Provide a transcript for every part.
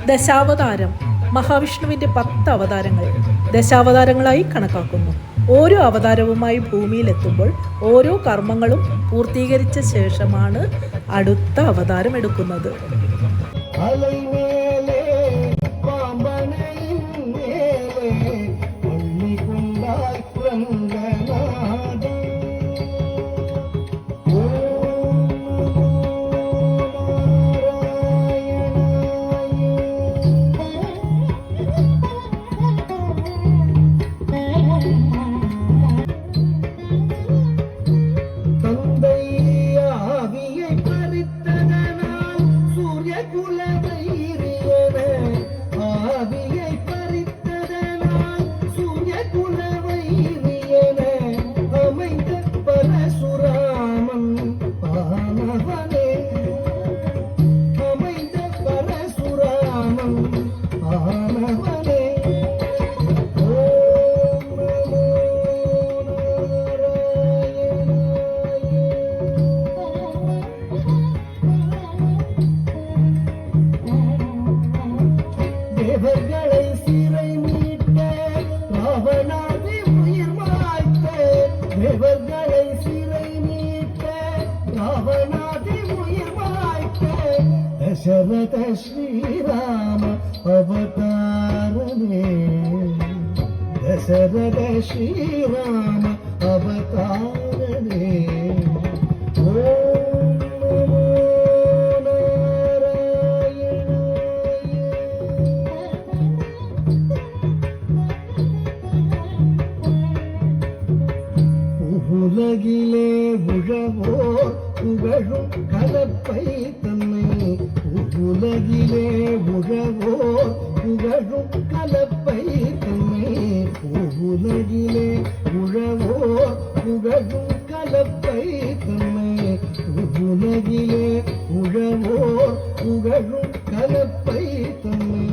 ദശാവതാരം മഹാവിഷ്ണുവിൻ്റെ 10 അവതാരങ്ങൾ ദശാവതാരങ്ങളായി കണക്കാക്കുന്നു. ഓരോ അവതാരവുമായി ഭൂമിയിലെത്തുമ്പോൾ ഓരോ കർമ്മങ്ങളും പൂർത്തീകരിച്ച ശേഷമാണ് അടുത്ത അവതാരം എടുക്കുന്നത്. தேவர்களை சிறை மீட்ட ராவணாதி உயிர் மாய்த்த, தேவர்களை சிறை மீட்ட ராவணாதி உயிர் மாய்த்த, தசரத ஸ்ரீராம அவதாரமே, தசரத ஸ்ரீராம அவதாரமே. உலகிலே உழவோர் புகழும் கலப்பை தன்னை, உலகிலே உழவோர் புகழும் கலப்பை தன்னை, உலகிலே உழவோர் புகழும் கலப்பை தன்னை, உலகிலே உழவோர் புகழும் கலப்பை தன்னை,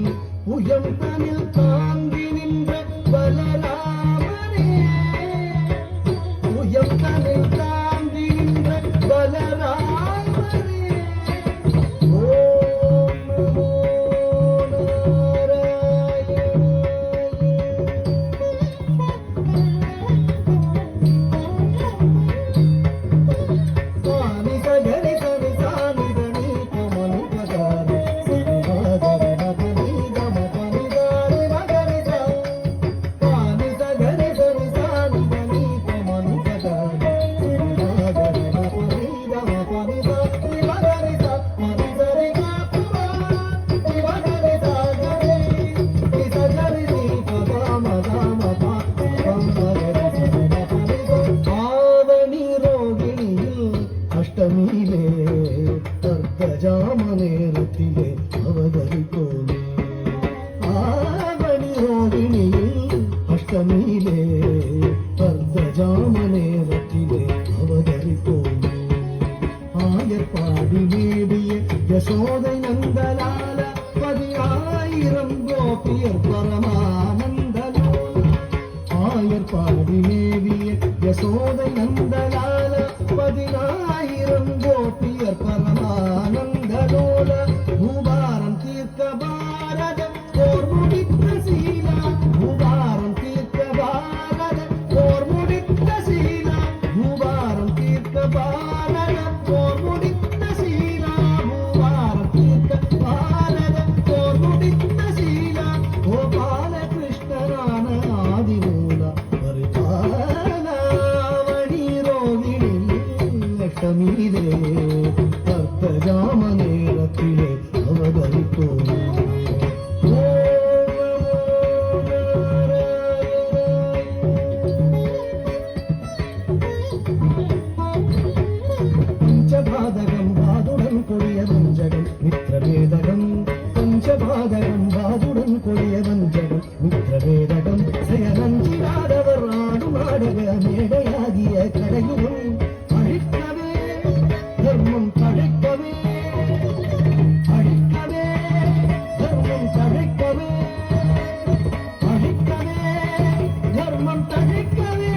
உயம் தனில் தாங்கி நின்ற பலராமனே, உயர்த்தனில் தாங்கி நின்ற பலராமனே. ஓம் நமோ நாராயணாய. சானி சகரி சனி சானி தனி கமனி கதாரி சனி மகரி மகனி கம பனி தாரி மகரி சா, சானி சகரி சனி சானி தனி கமனி கதாரி சனி மகரி மகனி கம பனி தாரி மகரி சா, மனி சரி காப்புமா சி மகரி சா கரி சி சகரி நீ பதா மதா மதா பம் மகரி சரி மகரி சா. ஆவணி ரோகிணியில் அஷ்டமியிலே தர்க்கஜாம நேரத்திலே அவதரித்தோமே, ஆவணி ரோகிணியில் அஷ்டமியிலே தர்க்கஜாம நேரத்திலே அவதரித்தோமே. ஆயர்பாடி மேவிய யசோதை நந்தலால 10,000 கோபியர் பரமானந்தலால, ஆயர்பாடி மேவிய யசோதை நந்தலால 10,000 கோபியர் பரமானந்தலோல, பூபாரம் தீர்க்க பாரதம் போர் முடித்த சீலா, பூபாரம் தீர்க்க பாரதம் போர் முடித்த சீலா, பூபாரம் தீர்க்க பாரதம் போர் முடித்த சீலா, பூபாரம் தீர்க்க பாரதம் போர் முடித்த சீலா, கோபால கிருஷ்ணரான ஆதிமூல பரிபாலனாவணி ரோகிணியில் லட்சுமியிலே தர்க்கஜாம நேரத்திலே அவதரித்தோமே. பஞ்சபாதகம் வாதுடன் கொடிய வஞ்சகம் மித்திரவேதகம், பஞ்சபாதகம் வாதுடன் கொடிய வஞ்சகம் மித்திரவேதகம், செயலஞ்சிடாதவர் ஆடும் நாடக மேடையாகிய கடையுடன் அழிக்கவே தர்மம் தழைக்கவே, அழிக்கவே தர்மம் தழைக்கவே, அழிக்கவே தர்மம் தழைக்கவே,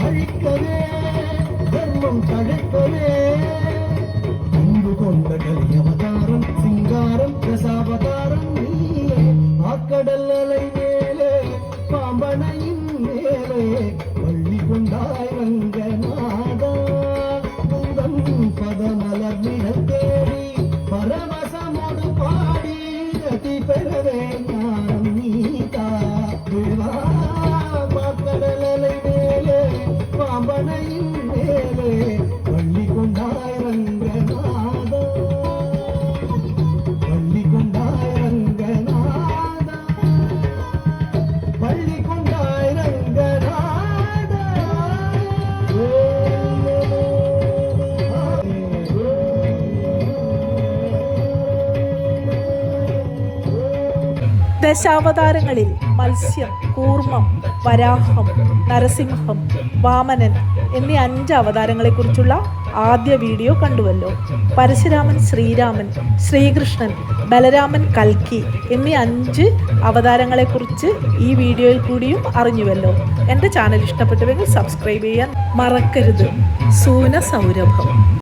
அழிக்கவே தர்மம் தழைக்கவே. அன்பு கொண்ட கலியவதாரம் சிங்காரம் ரசாவதாரம் ദശാവതാരങ്ങളിൽ മത്സ്യം, കൂർമ്മം, വരാഹം, നരസിംഹം, വാമനൻ എന്നീ 5 അവതാരങ്ങളെക്കുറിച്ചുള്ള ആദ്യ വീഡിയോ കണ്ടുവല്ലോ. പരശുരാമൻ, ശ്രീരാമൻ, ശ്രീകൃഷ്ണൻ, ബലരാമൻ, കൽക്കി എന്നീ 5 അവതാരങ്ങളെക്കുറിച്ച് ഈ വീഡിയോയിൽ കൂടിയും അറിഞ്ഞുവല്ലോ. എൻ്റെ ചാനൽ ഇഷ്ടപ്പെട്ടുവെങ്കിൽ സബ്സ്ക്രൈബ് ചെയ്യാൻ മറക്കരുത്. സൂന സൗരഭം.